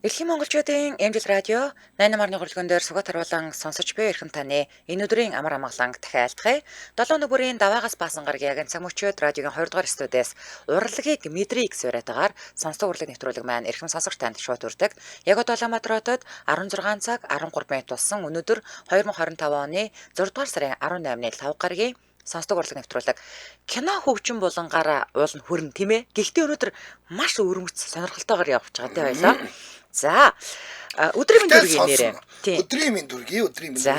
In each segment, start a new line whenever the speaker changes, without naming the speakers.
Дэлхийн монголчуудын эмзэл радио 88-ны хөтөлбөрөөр сугат харуулан сонсож буй эрхэм таны энэ өдрийн амар амгалан дахиалдахыг 7 нүгүрийн даваагаас баасан гаргийн цаг мөчөөд радиогийн 20 дугаар студиэс урлагийг мэдрийг суурайтагаар сонсдог урлаг нэвтрүүлэг маань эрхэм сонсогч танд шууд хүрдэг. Яг одоо Улаанбаатар хотод 16 цаг 13 минут болсон өнөөдөр 2025 оны 6 дугаар сарын 18-ны 5 гаргийн сонсдог урлаг нэвтрүүлэг кино хөгжим булангаараа уулна хүрэн тийм ээ. Гэхдээ өнөөдөр маш өвөрмөц сонирхолтойгоор явж байгаа тийм байлаа. За өдрийн дүргийн нэрээ.
Өдрийн минь дүргийн.
За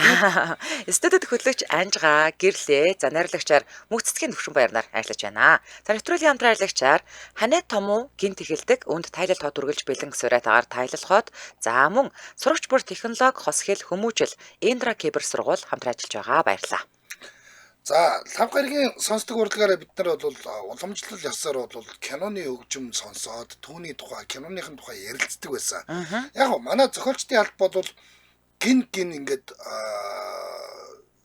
студид хөтлөгч Анжгаа гэрлээ. За найрлагчаар мөццгийн төвшин баярнаар ажиллаж байна. За нэвтрүүлгийн хамтран ажиллагчаар Ханаа Тому гинт эхэлдэг өнд тайлал хот үргэлж бэлэн суурайтаагаар тайлал хот. За мөн сурагч бүр технологи хос хэл хүмүүжил Эндра кибер сургууль хамтран ажиллаж байгаа. Баярлалаа.
За лав гарагийн сонсдог урлагаараа бид нар бол уламжлал ёсоор бол киноны хөгжим сонсоод түүний тухай киноныхын тухай ярилцдаг байсан. Яг гоо манай зохиолчдын алба бол гин ингээд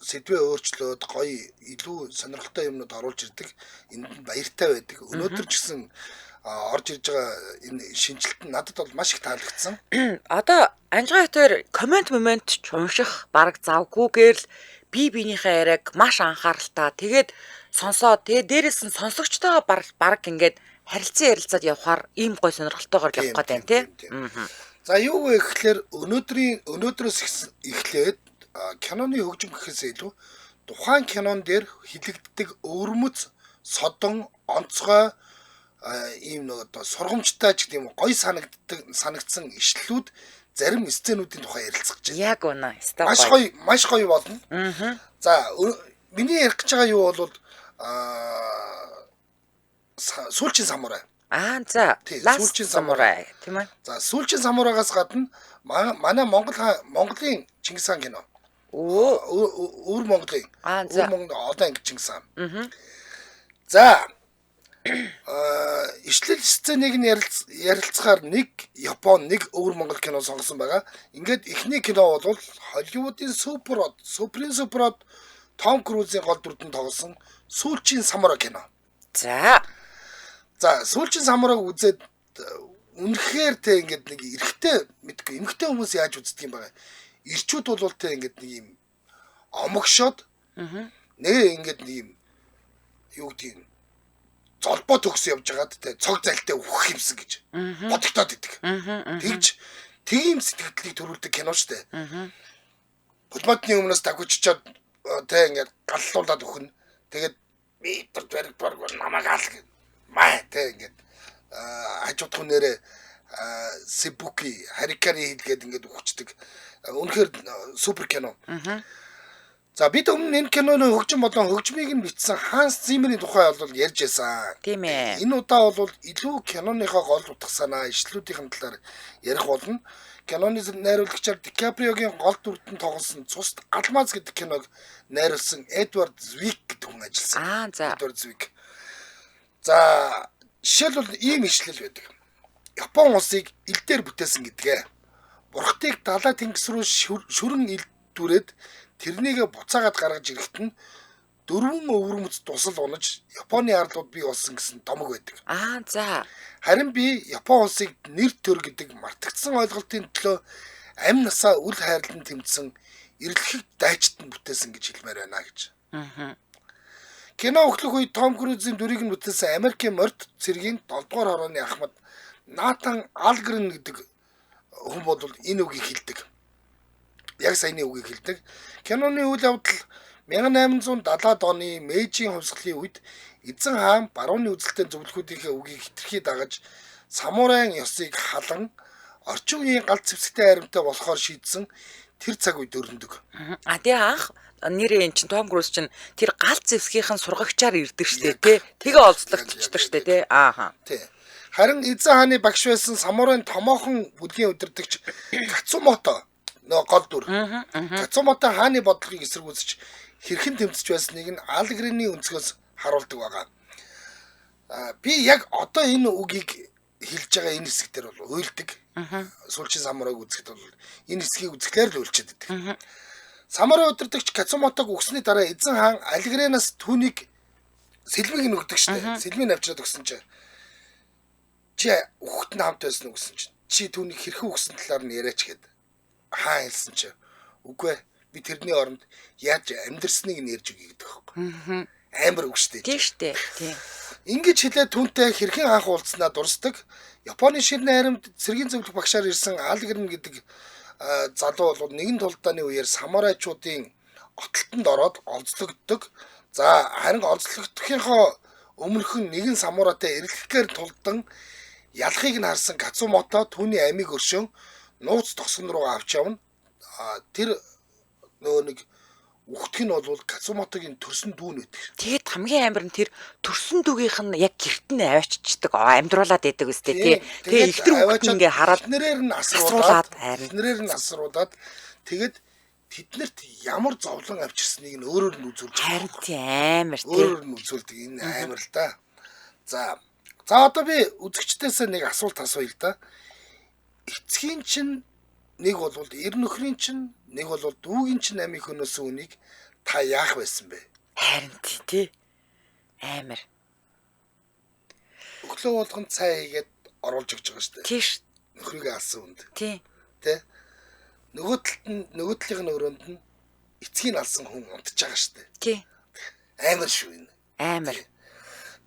сэдвээ өөрчлөөд гоё илүү сонирхолтой юмнууд оруулж ирдэг. Энд баяртай байдаг. Өнөөдөр ч гэсэн орж ирж байгаа энэ шинжилт нь надад бол маш их таалагдсан.
Одоо Анжгаа дээр комент ч унших бараг завгүйгээр л бие биенийхээ яриаг маш анхааралтай тэгээд сонсоод тэгээд дээрээс нь сонсогчтойгоо бараг ингээд харилцан ярилцаад явхаар ийм гой сонирхолтойгоор явах гэдэг тийм.
За юу вэ гэхээр өнөөдрөөс эхлээд киноны хөгжим гэхээс илүү тухайн кинон дээр хилэгддэг өвөрмөц содон онцгой ийм нэг одоо сургамжтай ч гэдэм гой санагдсан ишлэлүүд зарим сценүүдийн тухай ярилцах гэж байна.
Яг үнэ.
Маш гоё болно. За миний ярих гэж байгаа юу бол сүүлчийн самурай.
За сүүлчийн самурай тийм ээ.
За сүүлчийн самурайгаас гадна манай Монголын Чингис хаан кино. Өвөр Монголын.
За
одоо ингэ Чингис хаан. За ишлэл сценыг нь ярилцахаар нэг Япон, нэг өвөр Монгол кино сонгосон байгаа. Ингээд эхний кино бол Холливуудын суперод Том Крузийн гол дүрдэн тоглосон Сүүлчийн самурай кино. За Сүүлчийн самурайг үзээд үнэхээр те ингээд нэг эрэгтэй мэдгүй эмэгтэй хүмүүс яаж үздэг юм бэ? Ирчүүд бол те ингээд нэг юм омогшоод нэг ингээд нэг юм юу гэдэг юм золбоо төгсөн явж байгаад те цог зайлтай үхэх юмсан гэж бодогдоод идэг. Тэгж тийм сэтгэлдлийг төрүүлдэг кино штэ. Пулматны өмнөөс дагвчичаад те ингээд галлуулаад өгнө. Тэгээд метр бараг намайг аал маа те ингээд хажууд хүнээрээ Сибуки Харикари хийлгээд ингээд өгчдөг. Үнэхээр супер кино. За бид өмнө энэ киноны хөгжим болон хөгжмийг нь бичсэн Ханс Зиммерийн тухай бол ярьж байсан.
Тийм ээ.
Энэ удаа бол илүү киноныхоо гол утга санаа, ишлүүдийн талаар ярих болно. Киноны найруулагчаар Дикаприогийн гол дүрдэн тоглосон Цусд Алмаз гэдэг киног найруулсан Эдвард Звик гэдэг хүн ажилласан. Эдвард Звик. За жишээлбэл ийм ишлэл байдаг. Япон улсыг ил дээр бүтээсэн гэдгээ. Бурхтыг далай тэнгис рүү шүрэн ил дүрээд тэрнийгээ буцаагаад гаргаж ирэхэд нь 4 өвөрмөц тусал унаж Японы арлууд бий болсон гэсэн домог байдаг.
За.
Харин би Япон улсыг нэр төр гэдэг мартагдсан ойлголтын төлөө амь насаа үл хайрлан тэмцсэн эрлэхийг дайчтан бүтээсэн гэж хэлмээр байна гэж. Кино өглөх үед Том Крузийн дүрийг нь бүтээсэн Америкийн морд цэргийн 7 дугаар хорооны ахмад Натан Алгрен гэдэг хүн бол энэ үгийг хэлдэг. Яг саяны үгийг хэлдэг. Киноны үйл явдал 1870-ад оны Мэйжийн хувьсгалын үед эзэн хаан барууны үзэлтэй зөвлөхүүдийнхээ үгийг хэтэрхий дагаж самурайн ёсыг халан орчин үеийн галт зэвсэгтэй аримтай болохоор шийдсэн тэр цаг үед өрнөдөг.
Тэгээ анх нэрээ эн чин Том Круз чин тэр галт зэвсгийнхэн сургагчаар ирдэг штэ тий. Тэгээ олзлогдчихдаг штэ тий.
Тий. Харин эзэн хааны багш байсан самурайн томоохон бүлгийн удирдагч Кацумото гол дүр. Кацумото хааны бодлогыг эсэргүүцэж хэрхэн тэмцэж байсныг нь Алгрины өнцгөөс харуулдаг байгаа. Би яг одоо энэ үгийг хэлж байгаа энэ хэсэг дээр бол уйлдаг. Сүүлчийн самурайг үзэхэд бол энэ хэсгийг үзэхлээр л уйлчихэд байдаг. Самурай удирдагч Кацумотог өгсөний дараа эзэн хаан Алгринаас түүнийг сэлмийг нь өгдөг штэ. Сэлмийг авчираад өгсөн чинь чи хүүхэд нь хамт байсан уу гэсэн чинь чи түүнийг хэрхэн өгсөн талаар нь яриач гээд хаа хэлсэн чи үгүй би тэрний оронд яаж амьдрсныг нь ярьж өгье гэдэг байхгүй. Амар үг штэ.
Тийм штэ. Тийм.
Ингэж хэлээ түүнтэй хэрхэн анх уулзснаа дурсдаг. Японы ширнэ харимд цэргийн зөвлөх багшаар ирсэн Алгерн гэдэг залуу бол нэгэн тулдааны үеэр самурайчуудын отолтонд ороод олзлогддог. За харин олзлогдохынхоо өмнөхөн нэгэн самурайтай эргэлэхээр тулдан ялахыг нь харсан Кацумото түүний амийг өршөөн нууц тосгон руу авч явна. Тэр нөгөө нэг үхтг нь бол Кацумотогийн төрсөн дүү нэдэг.
Тэгээд хамгийн амар нь тэр төрсөн дүүгийнх нь яг гэрт нь авааччихдаг амьдруулад идэг үстэй тий. Тэгээд ихтер хүүхэд ингээ хараад
нэрээр нь
асруулаад
тэгээд тэднэрт ямар зовлон авчирсныг нь өөрөөр нь үзүүлж
харин амар тий.
Өөрөөр нь үзүүлдэг энэ амар л да. За одоо би үзэгчдээс нэг асуулт асууя л да. Эцгийн чинь нэг бол эр нөхрийн чинь нэг бол дүүгийн чинь амийн хөнөөсөн үнийг та яах байсан бэ?
Харин тий. Амар.
Өглөө болгон цай хийгээд оруулж өгч байгаа шүү дээ.
Тийш.
Нөхрийгээ алсан үнд.
Тий.
Тэ? Нөгөө талын өрөөнд нь эцгийг алсан хүн унтж байгаа шүү дээ.
Тий.
Амар шүү энэ.
Амар.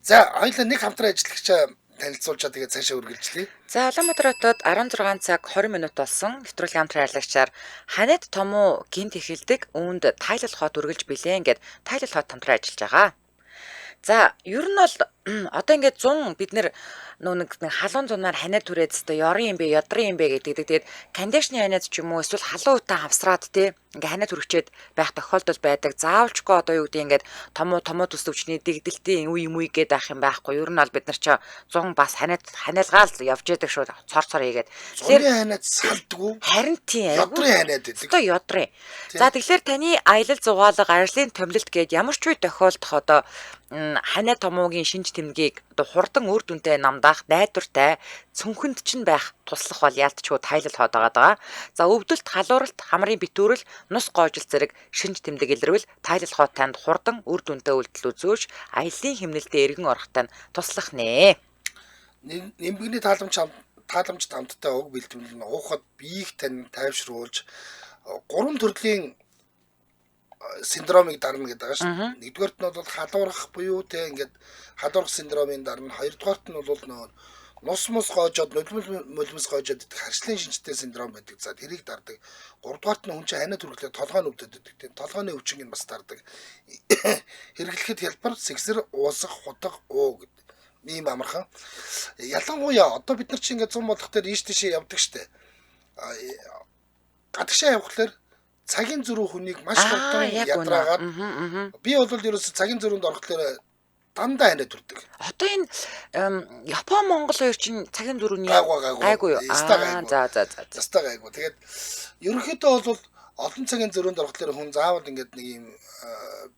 За хоёулаа нэг хамтран ажиллагчаа танилцуулчаа тэгээд цаашаа үргэлжлэе.
За Улаанбаатар хотод 16 цаг 20 минут болсон нэвтрүүлгийн хамтран ажиллагчаар Ханад Тому гинт эхэлдэг үүнд тайлал хот үргэлж билээн гэд тайлал хот хамтран ажиллаж байгаа. За ер нь бол одоо ингээд 100 бид нэр нэг халуун зунаар ханаад түрээд өстой ёрын юм бэ, ядрын юм бэ гэдэг. Тэгээд кондишны ханаад ч юм уу эсвэл халуун утаа хавсраад тий ингээ ханаад түрчээд байх тохиолдол байдаг. Заавалчгүй одоо юу гэдэг ингээд томоо төсөвчний дэгдэлтийн үе юм уу гээд авах юм байхгүй. Ер нь бол бид нар ч 100 бас ханаалгаал явж яадаг шүү. Цор хийгээд.
Тэгэхээр ханаад салдгүй.
Харин тий
ядрын ханаад гэдэг.
Одоо ядрын. За тэгэхээр таны аялал зугаалга, ажлын томилолт гээд ямар ч үе тохиолдох одоо ханаа томоогийн шинж тэмдгийг одоо хурдан үр дүнтэй намдаах найдвартай цүнхэнд чинь байх туслах бол яалтчгүй тайлал хоод байгаа. За өвдөлт, халууралт, хамрын битүүрэл, нус гоожил зэрэг шинж тэмдэг илэрвэл тайлал хоод танд хурдан үр дүнтэй үйлдэл үзүүлж аяллаа хэмнэлтэд эргэн орохдоо туслах нэ.
Нэмбэгний тааламжт хамттай уг бэлтгэл нь уухад биеийг тань тайвшруулж 3 төрлийн синдромыг дарна гэдэг байгаа шүү. Нэгдүгээрт нь бол халуурах буюу те ингээд халуурах синдромын дарна. Хоёрдугаарт нь бол нөө нус гоожоод нулимс гоожоод идэх харшлын шинжтэй синдром байдаг. За тэрийг дардаг. Гуравдугаарт нь хүн чинь ханаа түргэлээ толгойн өвдөд байдаг. Тийм толгойн өвчнгийг бас дардаг. Хэрэглэхэд хялбар, сэгсэр, уусах, хутах, уу гэдэг. Ийм амархан. Ялангуяа одоо бид нар чинь ингээд 100 болох дээр ийш тийшээ явдаг штэ. Гадагшаа явхлаар цагийн зөрүү хүнийг маш хурдан ядраагаад би бол ерөөсө цагийн зөрүүнд орохдоо дандаа ханаад үрдэг.
Одоо энэ Япон Монгол хоёр чинь цагийн зөрүүний
гайгүй юу?
За.
Застаа гайгүй. Тэгээд ерөнхийдөө бол олон цагийн зөрүүнд орохдоо хүн заавал ингээд нэг юм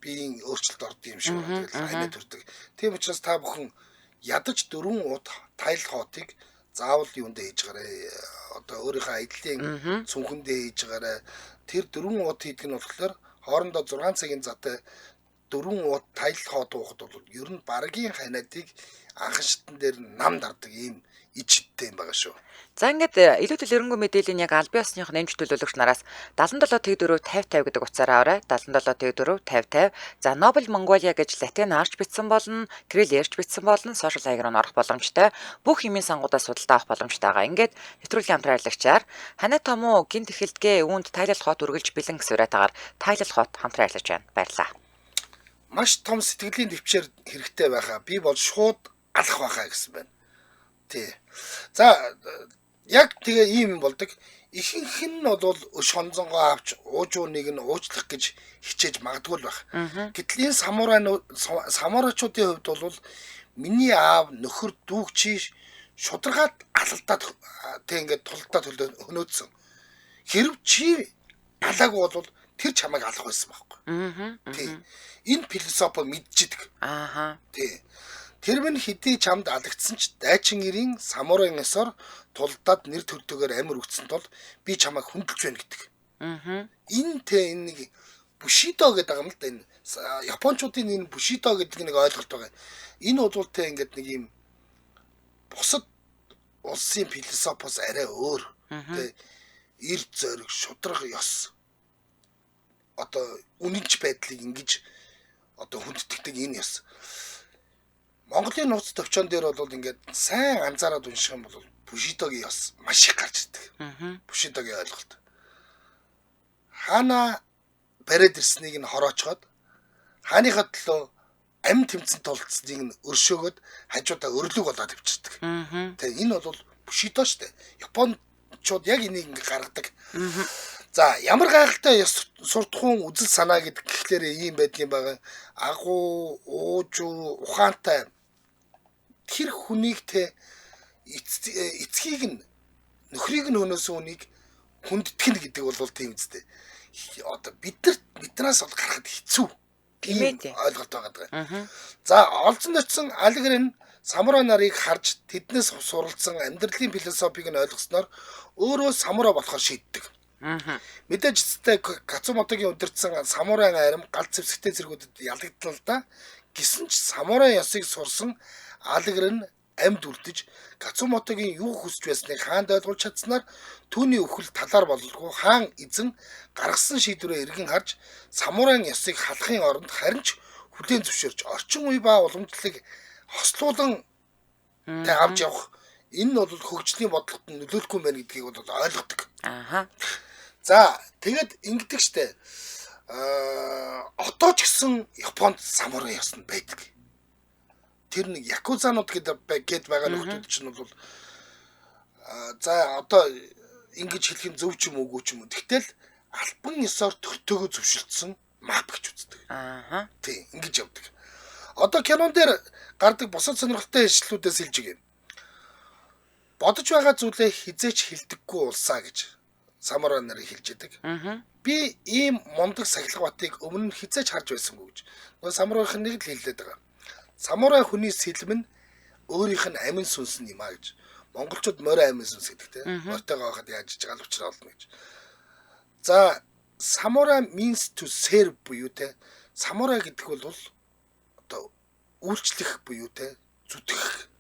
биеийн өөрчлөлт ордог юм шиг байна. Тэгээд ханаад үрдэг. Тийм учраас та бүхэн ядаж 4 удаа тайлах хотыг заавал юундэ хийж гараа. Одоо өөрийнхөө аяллаа цүнхэндээ хийж гараа. Тэр 4 удаа хийдэг нь болохоор хоорондоо 6 цагийн затай 4 удаа тайлах хот уухад бол ер нь баргийн ханаадыг анхан шатн дээр нам дардаг ийм ижидтэй юм байгаа шүү.
За ингээд илүүдэл өрөнгөө мэдээллийн яг аль биесных нэмж төлөөлөгч нараас 77 Тэг4 50 50 гэдэг утсаараа аваарай. 77 Тэг4 50 50. За Nobel Mongolia гэж латин харж бичсэн болно, кирилл ярьж бичсэн болно, сошиал хаягаар нь орох боломжтой. Бүх хэмийн сангуудаас судалдаа авах боломжтой байгаа. Ингээд нэвтрүүлгийн хамтран ажиллагчаар Ханаа Тому гинт эхэлдгээ үүнд тайлал хот үргэлж бэлэн гэсэн уриатаагаар тайлал хот хамтран ажиллаж байна. Баярлалаа.
Маш том сэтгэлийн төвчээр хэрэгтэй байхаа. Би бол шууд алах байхаа гэсэн байна. Тий. За яг тэгээ ийм юм болдог. Ихэнх нь бол шонзонгоо авч уужууныг нь уучлах гэж хичээж магадгүй байх. Гэтэл энэ самурайчуудын хувьд бол миний аав нөхөр дүүг чи шударгаад алалдаад тэг ингээд тулдаад хөнөөдсөн. Хэрв чи алаагүй бол тэр чамайг алах байсан байхгүй. Тий. Энэ философи мэдчихдэг. Тий. Тэр мань хэдий чамд алагдсан ч дайчин ирийн самурайн ёсоор тулдаад нэр төртөгөөр амир өгсөн тул би чамайг хүндэлж байна гэдэг. Энэ нэг бушидо гэдэг юм л да. Энэ японочдын энэ бушидо гэдэг нэг ойлголт байгаа. Энэ бол ингээд нэг юм бусад улсын философоос арай өөр. Тэ эрд зориг, шудраг ёс. Одоо үнэнч байдлыг ингэж одоо хүндэтгдэг энэ ёс. Монголын нууц төвчөн дээр бол ингээд сайн анзаараад унших юм бол Бушидогийн ёс маш их гарч ирдэг. Бушидогийн ойлголт. Хаана бариад ирснийг нь хороочход хааныхаа төлөө амь тэмцэн тулцсныг нь өршөөгөөд хажуудаа өрлөг болоод авчирдаг. Тэгээ энэ бол Бушидо шүү дээ. Япончууд яг энийг ингээ гаргадаг. За ямар гайхалтай ёс суртахуун үзэл санаа гэдэг гэхлээр ийм байдгийн байгаа. Агуу, уужуу, ухаантай тэр хүнийг те эцгийг нь нөхрийг нь хөнөөсөн хүнийг хүндэтгэн гэдэг бол тийм үстэй. Одоо биднээс бол гарахад хэцүү. Тийм ойлголт байгаа. За олзон очсон алгэрэн самурай нарыг харж тэднээс суралцсан амьдралын философиг нь ойлгосноор өөрөө самурай болохоор шийддэг. Мэдээж зүйтэй Кацумотогийн удирдсан самурай арим галт зэвсэгтэй зэргүүдэд ялагдсан л да. Гэсэн ч самурай ёсыг сурсан алгэрэн амьд үлдэж Кацумотогийн юу хүсэж байсныг хаанд ойлгуулж чадсанаар түүний өвхөл талаар бололгүй хаан эзэн гаргасан шийдвэрээ эргэн харж самурайн ёсыг халахын оронд харин ч хүлээн зөвшөөрч орчин үе ба уламжлалыг хослуулан авч явах энэ нь бол хөгжлийн бодлогот нөлөөлөхгүй байна гэдгийг бол ойлгодог. За тэгэд ингэдэг штэ. Одоо ч гэсэн Японд самурай ёс нь байдаг. Тэр нэг якузанууд гээд байгаа нөхдүүд чинь бол за одоо ингэж хэлэх нь зөв ч юм уугүй ч юм уу. Тэгтэл альбан ёсоор төртөөгөө зөвшөлдсөн мап гэж үздэг. Тий, ингэж явдаг. Одоо кинон дээр гардаг бусад сонирхолтой хэлшлүүдээс хэлж өгье. Бодож байгаа зүйлээ хизээч хэлдэггүй улсаа гэж самурай нар хэлж идэг. Би ийм мундаг сахилга батыг өмнө нь хизээч харж байсангүй гэж. Нөгөө самурайх нэг л хэллээд байгаа. Самурай хүний сэлэм нь өөрийнх нь амин сүнс юм а гэж. Монголчууд морой амин сүнс гэдэг те. Мортойгоо хахад яаж жагаал учраа олно гэж. За самурай means to serve буюу те. Самурай гэдэг бол одоо үйлчлэх буюу те. Зүтгэх.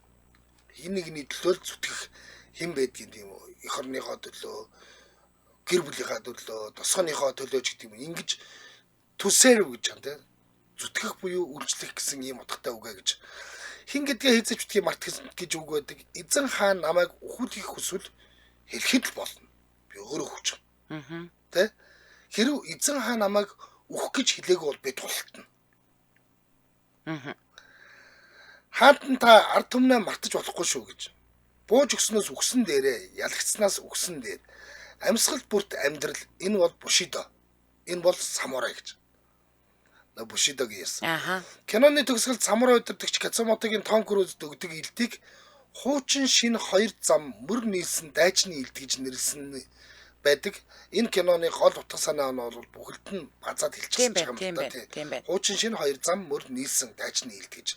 Хин нэгний төлөө зүтгэх хэн байдгийг тийм үү? Эх орныхоо төлөө, гэр бүлийнхаа төлөө, тосгоныхоо төлөө ч гэдэг юм. Ингэж to serve гэж юм те. Зүтгэх буюу үйлчлэх гэсэн ийм утгатай үг гэж. Хин гэдгээ хийцэж битгий март гэж үг байдаг. Эзэн хаан намайг өхүүлэх хүсвэл хэлэхэд л болно. Би өөрөө хүч. Тэ? Хэрв эзэн хаан намайг өөх гэж хэлээгүй бол би тултна. Хаантан та ард түмнээ мартаж болохгүй шүү гэж. Бууж өгснөөс үгсэн дээрээ, ялагдсанаас үгсэн дээр. Амьсгал бүрт амьдрал энэ бол Бушидо. Энэ бол самурай гэж. Бушидогийн яс. Киноны төгсгөлд самурай удирдагч Кацумотогийн Том Круз өгдөг илтийг хуучин шинэ 2 зам мөр нийлсэн дайчны илт гэж нэрлсэн байдаг. Энэ киноны гол утга санаа нь бол бүхэлд нь базаад хэлчихсэн юм байна. Тийм байна. Хуучин шинэ 2 зам мөр нийлсэн дайчны илт гэж.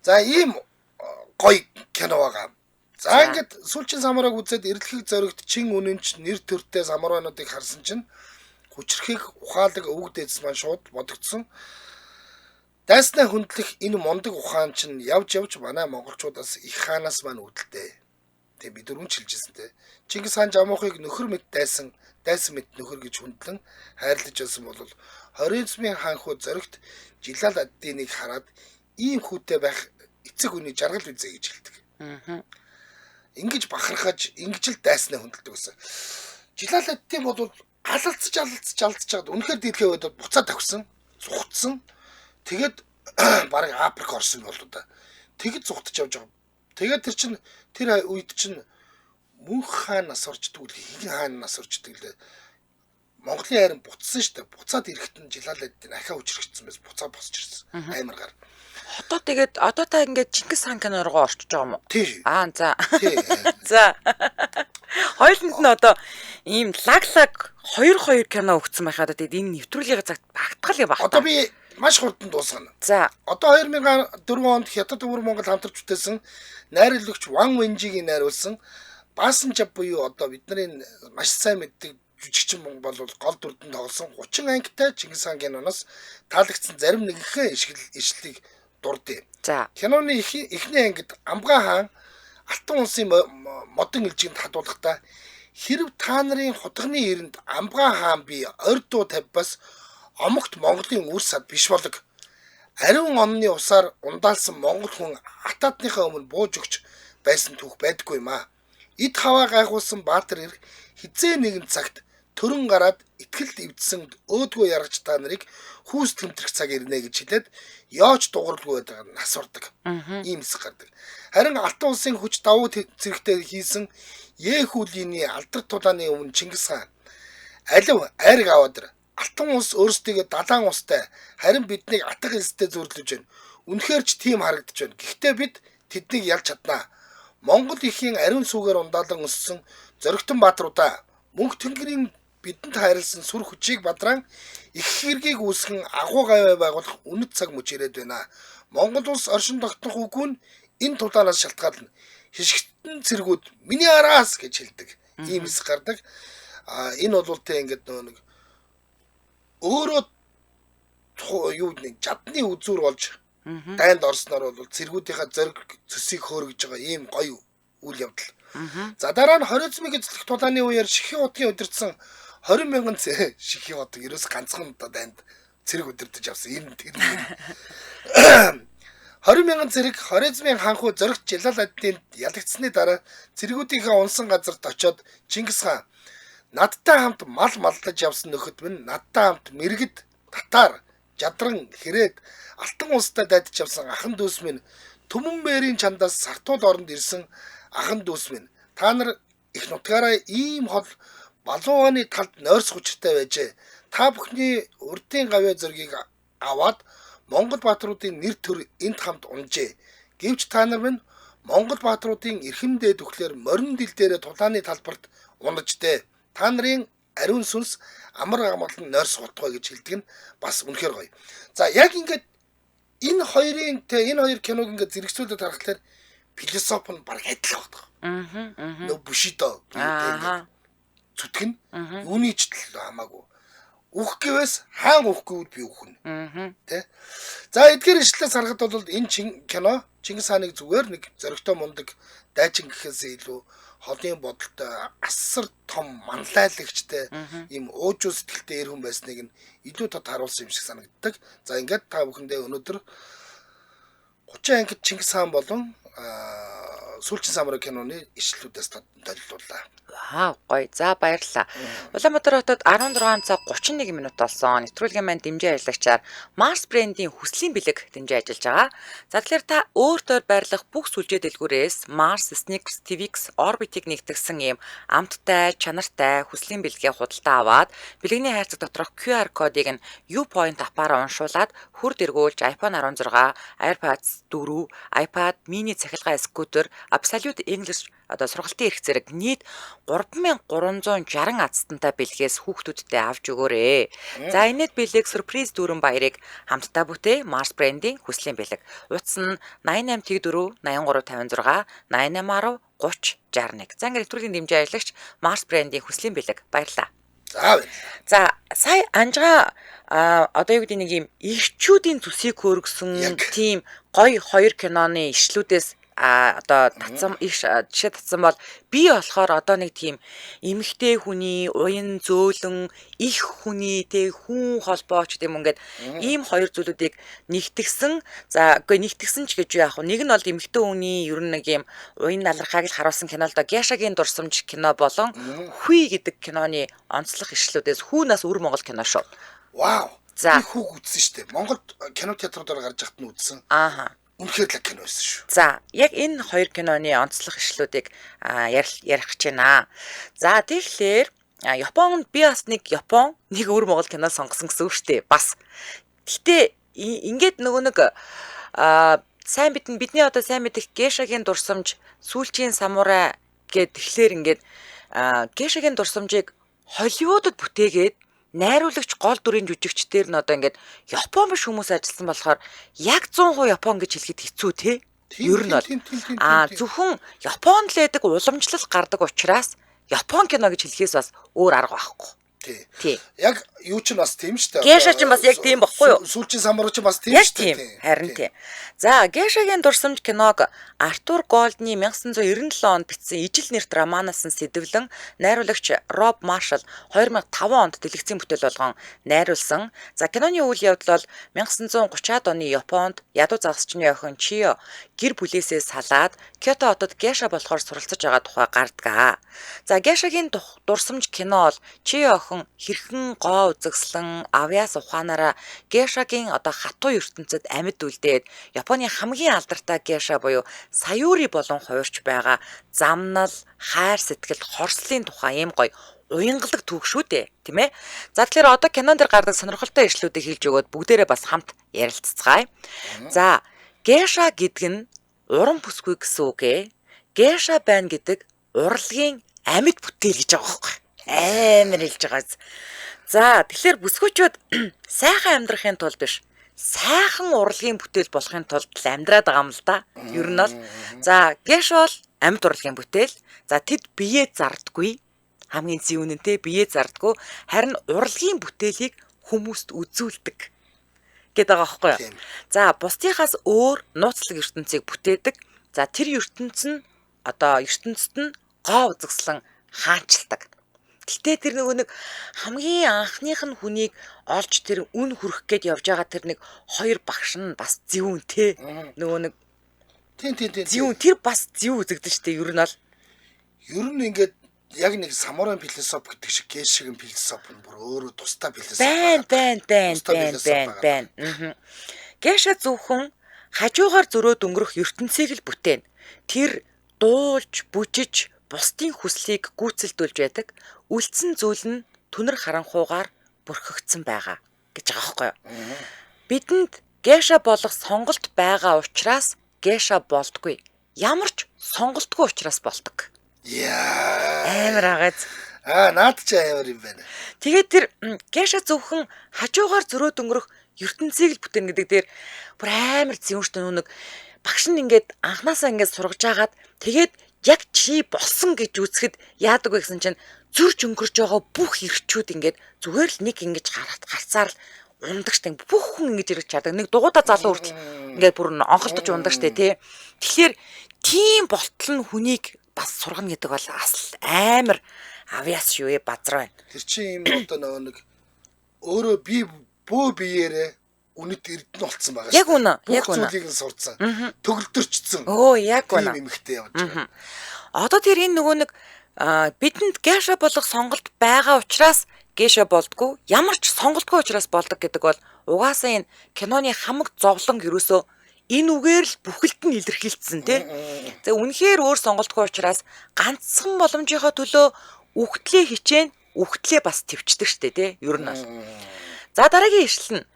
За ийм гоё кино байгаа. За ингээд сүүлчийн самурайг үзээд эрэлхийг зоригт чин үнэнч нэр төртэй самурайнуудыг харсан чинь хүчрхийг ухаалаг өвөг дээдс маань шууд бодогдсон. Дайснаа хөндлөх энэ мундаг ухаан чинь явж манай монголчуудаас их хаанаас маань үүдэлтэй. Тэгээ бид дөрвөн чилжсэн те. Чингис хаан жамуухыг нөхөр мэд дайсан мэд нөхөр гэж хүндлэн хайрлаж байсан бол 29-ийн хаан хүү зоригт Жилал ад-Диныг хараад ийм хүүтэй байх эцэг үний жаргал үзье гэж хэлдэг. Ингэж бахархаж ингэж л дайснаа хөндлөдөг гэсэн. Жилал ад-Дин бол алалцж чад үнэхээр дийлхээ үед буцаад тавьсан, зүхтсан. Тэгээд бараг Африк орсон болоо да. Тэгэд зүхтж явж байгаа. Тэгээд тэр үед чинь мөнх хаан нас орчдөг л хин хаан нас орчдөг лээ. Монголын хайрын буцсан шүү дээ. Буцаад ирэхэд нь Жилал ад-Дин ахаа үчирхсэн байсан. Буцаад босч ирсэн. Аймаргаар.
Одоо та ингээд Чингис хаан кино руу орчиж байгаа юм уу?
Тий.
За. За. Хоёуланд нь одоо ийм лаглаг 2 кино өгсөн байхад тэгээд энэ нэвтрүүлгийн цагт багтгал юм байна.
Одоо би маш хурдан дуусгана.
За.
Одоо 2004 онд Хятад өвөр Монгол хамтарч бүтээсэн найруулагч Ван Вэнжигийн найруулсан Баасан Жаб буюу одоо бидний маш сайн мэддэг жүжигчин бол гол дүрдэн тоглосон 30 ангитай Чингис хаан киноноос таалагдсан зарим нэгэн ишлэлийг дурдъя.
За.
Киноны эхний ангид Амгаа хаан Алтан улсын модон элжинд хадуулахдаа хэрв та нарын хутганы эрэнд Амбгаа хаан би орь дуу тавьбас омогт Монголын үр сад биш болог. Ариун онны усаар ундаалсан монгол хүн атаатныхаа өмнө бууж өгч байсан түүх байдаггүй юм аа. Эд хаваа гайхуулсан Баатар эрх хизээ нэгэн цагт төрөн гараад итгэл эвдсэн өөдгөө яргач та нарыг хүүс тэмтрэх цаг ирнэ гэж хэлээд яоч дууралгүй байдаг нь нас ордог. Ийм хэсэг гардаг. Харин Алтан улсын хүч давуу зэрэгтэй хийсэн Ехүлиний алдар тулааны өмнө Чингис хаан алив айраг аваад Алтан улс өөрсдөө далайн устай харин биднийг атга элстэй зөрлөж байна. Үнэхээр ч тийм харагдаж байна. Гэхдээ бид тэднийг ялж чаднаа. Монгол ихийн ариун сүгээр ундаалan өссөн зоригтон баатруудаа мөнх тэнгэрийн бидэнд хайрлсан сүр хүчийг бадран их хэргийг үүсгэн агуу гавь байгуулах үнэт цаг мөч ирээд байна. Монгол улс оршин тогтнох үгүй нь энэ тулаанаас шалтгаална. Хишгтэн цэргүүд миний араас гэж хэлдэг. Ийм хэсэг гардаг. Энэ бол тэ ингээд нэг өөрөө юу нэг жадны үзүүр болж дайнд орсноор бол цэргүүдийнхаа зориг цэсийг хөөргөж байгаа ийм гоё үйл явдал. За дараа нь хоризмыг эзлэх тулааны үеэр Шихийн удгийн удирдсан 20,000 Шихийн удаг ерөөс ганцхан дайнд цэрэг удирдах явсан. Энэ тэр 20,000 цэрэг хоризмын ханхуу зоригт Жилал аддынд ялагдсны дараа цэргүүдийнхээ унсан газарт очиод Чингис хаан надтай хамт мал малдаж явсан нөхөд минь надтай хамт мэрэгд татар жадран хэрээд Алтан улстай дайдаж явсан ахан дүүс минь Түмэн бээрийн чандаас сартууд оронд ирсэн ахан дүүс минь та нар их нутгаараа ийм хол балууны талд нойрс хүчтэй байжээ. Та бүхний урдын гавьяа зөргийг аваад Монгол баатруудын нэр төр энд хамт унжээ. Гэвч та нар минь Монгол баатруудын эрхэм дээд үхлээр морин дил дээрээ тулааны талбарт унаждээ. Та нарын ариун сүнс амар амгалан нойрс утгай гэж хэлдэг нь бас үнэхээр гоё. За яг ингээд энэ хоёр киног ингээд зэрэгцүүлээд харахад философи нь баг адилхан байна. Нөө Бушидо зүтгэн юуны ч хамаагүй. Үх гэвээс хаан үхгүй би үхнэ. Тэ. За эдгээр ишлээс харахад бол энэ кино Чингис хааныг зүгээр нэг зоригтой мундаг дайчин гэхээс илүү холын бодолтой асар том манлайлагчтай ийм уужуу сэтгэлтэй эр хүн байсныг нь илүү тод харуулсан юм шиг санагддаг. За ингээд та бүхэндээ өнөөдөр 30 ангид Чингис хаан болон Сүүлчийн самурай киноны ишлүүдээс толилууллаа.
Вау, гоё. За баярлалаа. Улаанбаатар хотод 16 цаг 31 минут болсон. Нэвтрүүлгийн маань дэмжээ ажиллагчаар Mars Brand-ийн хүслийн бэлэг дэмжээ ажиллаж байгаа. За тэгэхээр та өөртөө байрлах бүх сүлжээ дэлгүүрээс Mars, Sneakers, TVX, Orbit-ийг нэгтгэсэн ийм амттай, чанартай хүслийн бэлгээ худалдаа аваад бэлгэний хайрцаг доторх QR кодыг нь U-Point аппаараа уншуулад хүр дэргүүлж iPhone 16, AirPods 4, iPad mini цахилгаан скутер, Absolute English сургалтын эрх зэрэг нийт 3360 азтантай бэлгээс хүүхдүүдтэй авч өгөөрэй. За энэд бэлэг сюрприз дүүрэн баярыг хамтдаа бүтээ Mars Brand-ийн хүслийн бэлэг. Утас нь 88T4 8356 8810 3061. За ингээд нэвтрүүлгийн дэмжээ аялагч Mars Brand-ийн хүслийн бэлэг. Баярлалаа. За сая анжгаа одоо юу гэдэг нэг юм ирчүүдийн төсийг хөргсөн тийм гоё хоёр киноны ишлүүдээс одоо татсан жишээ татсан бол би болохоор одоо нэг тийм эмэгтэй хүний уян зөөлөн их хүний тэг хүн холбооч гэм ингээд ийм хоёр зүйлүүдийг нэгтгсэн. За үгүй нэгтгсэн ч гэж яах вэ? Нэг нь бол эмэгтэй хүний ер нь нэг юм уян налархааг л харуулсан кино л да Гяшагийн дурсамж кино болон Хүй гэдэг киноны онцлог ишлүүдээс Хүүнаас өр Монгол кино шүү.
Вау. За Хүүг үзсэн шүү дээ. Монголд кино театруудаар гарч яхад нь үзсэн. Үнэхээр л кино байсан шүү.
За яг энэ хоёр киноны онцлог ишлүүдийг ярих гэж байна. За тэгэхээр Японд би бас нэг Япон нэг өр Монгол кино сонгосон гэсэн үг шүү дээ. Бас. Гэтэ ингээд нөгөө нэг сайн бидний одоо сайн мэдих Гяшагийн дурсамж Сүүлчийн самурай гэд тэгэхээр ингээд Гяшагийн дурсамжийг Холливуудад бүтээгээд найруулагч гол дүрийн жүжигчдэр нь одоо ингээд Япон биш хүмүүс ажилласан болохоор яг 100% Япон гэж хэлэхэд хэцүү те. Ер нь бол зөвхөн Японд л байдаг уламжлал гардаг учраас Япон кино гэж хэлэхээс бас өөр арга байхгүй. Тий.
Яг юу ч бас тийм шүү дээ.
Геша ч бас яг тийм бохгүй юу?
Сүүлчийн самурай ч бас тийм
Яг
шүү
тийм.
дээ.
Харин тийм. За, Гешагийн дурсамж киног Артур Голдны 1997 онд бичсэн Ижил нэрт романоос нь сэдвлэн найруулагч Роб Маршалл 2005 онд дэлгэцийн бүтээл болгон найруулсан. За, киноны үйл явдал бол 1930-ад оны Японд ядуу загасчны охин Чио гэр бүлээсээ салаад Кёто хотод геша болохоор суралцаж байгаа тухай гардгаа. За, Гешагийн дурсамж кино бол Чио охин хэрхэн гоо үзэгслэн авьяас ухаанаараа гешагийн одоо хатуу ертөнцид амьд үлдээд Японы хамгийн алдартай геша буюу Саюри болон хуурч байгаа замнал, хайр сэтгэл, хорслын тухай ийм гоё уянгалаг түүх шүү дээ, тийм ээ. За тэгэхээр одоо кинон дээр гардаг сонирхолтой ишлүүдийг хэлж өгөөд бүгдээрээ бас хамт ярилццгаая. За, геша гэдэг нь уран бүсгүй гэсэн үг ээ. Геша байна гэдэг урлагийн амьд бүтээл гэж байгаа байхгүй. Амар хэлж байгаа. За, тэгэхээр бүсгүйчүүд сайхан амьдрахын тулд биш, сайхан урлагийн бүтээл болохын тулд амьдраад байгаа юм л да. Ер нь бол за, геш бол амьд урлагийн бүтээл. За, тэд биеэ зардаггүй. Хамгийн зүүнэнтэй биеэ зардаггүй. Харин урлагийн бүтээлийг хүмүүст үзүүлдэг гэдэг байгаа байхгүй юу? За, бусдынхаас өөр нууцлаг ертөнцийг бүтээдэг. За, тэр ертөнцид нь гоо үзэгслэн хаанчилдаг. Гэтэ тэр нэг хамгийн анхных нь хүнийг олж тэр үн хүрэх гээд явж байгаа тэр нэг хоёр багш нь бас зүүн те. Нэг
Тийм.
зүүн тэр бас зүү үзэгдэн штэ ер нь бол.
Ер нь ингээд яг нэг самурай философи гэдэг шиг гешигийн философи нь бүр өөрөө тустай философи
байна. Геша зөвхөн хажуугаар зөрөөд өнгөрөх ертөнцийг л бүтээн. Тэр дуулж, бүжиж, бусдын хүслийг гүйцэлдүүлж байдаг. Үлдсэн зүйл нь түнэр харанхуугаар бүрхэгдсэн байгаа гэж байгаа байхгүй юу? Бидэнд геша болох сонголт байгаа учраас геша болдгүй. Ямар ч сонголтгүй учраас болдог. Амар агааз.
Наад чи амар юм байна.
Тэгээд тэр геша зөвхөн хажуугаар зөрөөд өнгөрөх ертөнцийг л бүтээн гэдэг дээр бүр амар зүүнштэй нүг багш нь ингээд анханасаа ингээд сургаж агаад тэгээд яг чи болсон гэж үзэхэд яадаг вэ гэсэн чинь зүрж өнгөрж байгаа бүх ирчүүд ингээд зүгээр л нэг ингэж гарцаар л ундаг штэ бүх хүн ингэж ирэх чаддаг. Нэг дугуйта залуу хүртэл ингээд бүр онхолтож ундаг штэ тий. Тэгэхээр тийм болтол нь хүнийг бас сургана гэдэг бол асал амар авьяас шүү ээ базар байна.
Тэр чи юм одоо нэг өөрөө би бөө биеэрээ үнэт эрдэнэ болцсон байгаа.
Яг үнэ.
Зүйлийг нь сурцсан. Төгөлдөрчсөн.
Яг үнэ.
Тийм эмхтэй явж байгаа.
Одоо тэр энэ нөгөө нэг бидэнд геша болох сонголт байгаа учраас геша болдгоо. Ямар ч сонголтгүй учраас болдог гэдэг бол угаасаа энэ киноны хамаг зовлон ерөөсөө энэ үгээр л бүхэлд нь илэрхийлсэн тий. За үнэхээр өөр сонголтгүй учраас ганцхан боломжийнхоо төлөө үхтлээ хичээн үхтлээ бас твчдэг штэ тий. Ер нь бол. За дараагийн ишлэл нь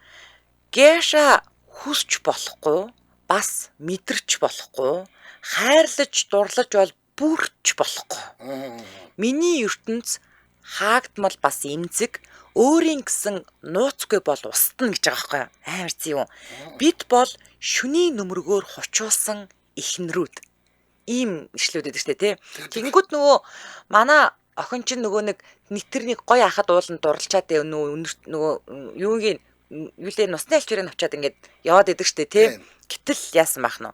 геша хүсч болохгүй, бас мэдэрч болохгүй, хайрлаж дурлаж бол бүрч болохгүй. Миний ертөнц хаагдмал бас эмзэг, өөрийн гэсэн нууцгүй бол устна гэж байгаа байхгүй юу? Амар зүй. Бид бол шүний нөмргөөр хучуулсан ихнэрүүд. Ийм ишлүүд байдаг штэ тий. Тэнгүүд нөгөө манай охин чинь нөгөө нэг нэтэрнийг гой ахад ууланд дурлчаад нөгөө юугийн юулээ нусны алчуурыг авчаад ингээд яваад идэг штэ тий. Гэтэл яасан бах нь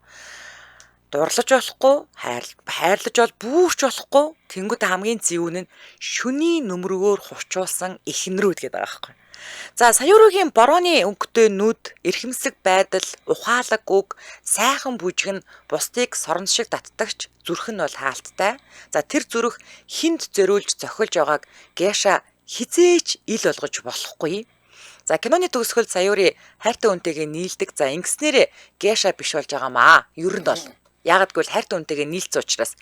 дурлаж болохгүй, хайрлаж бол бүрч болохгүй. Тэнгүүд хамгийн зүүн нь шүний нөмргөөр хучуулсан ихнэрүүд гэдэг байгаа байхгүй. За Саюригийн борооны өнгөтэй нүд, эрхэмсэг байдал, ухаалаг үг, сайхан бүжгэн бусдыг сорон шиг даттагч зүрх нь бол хаалттай. За тэр зүрх хинд зориулж зохиолж байгааг геша хизээч ил болгож болохгүй. За киноны төгсгөл Саюри хайртай хүнтэйгээ нийлдэг. За ингэснээрээ геша биш болж байгаамаа. Ер нь бол ягдгүй л хайртай хүнтэйгээ нийлцсэн учраас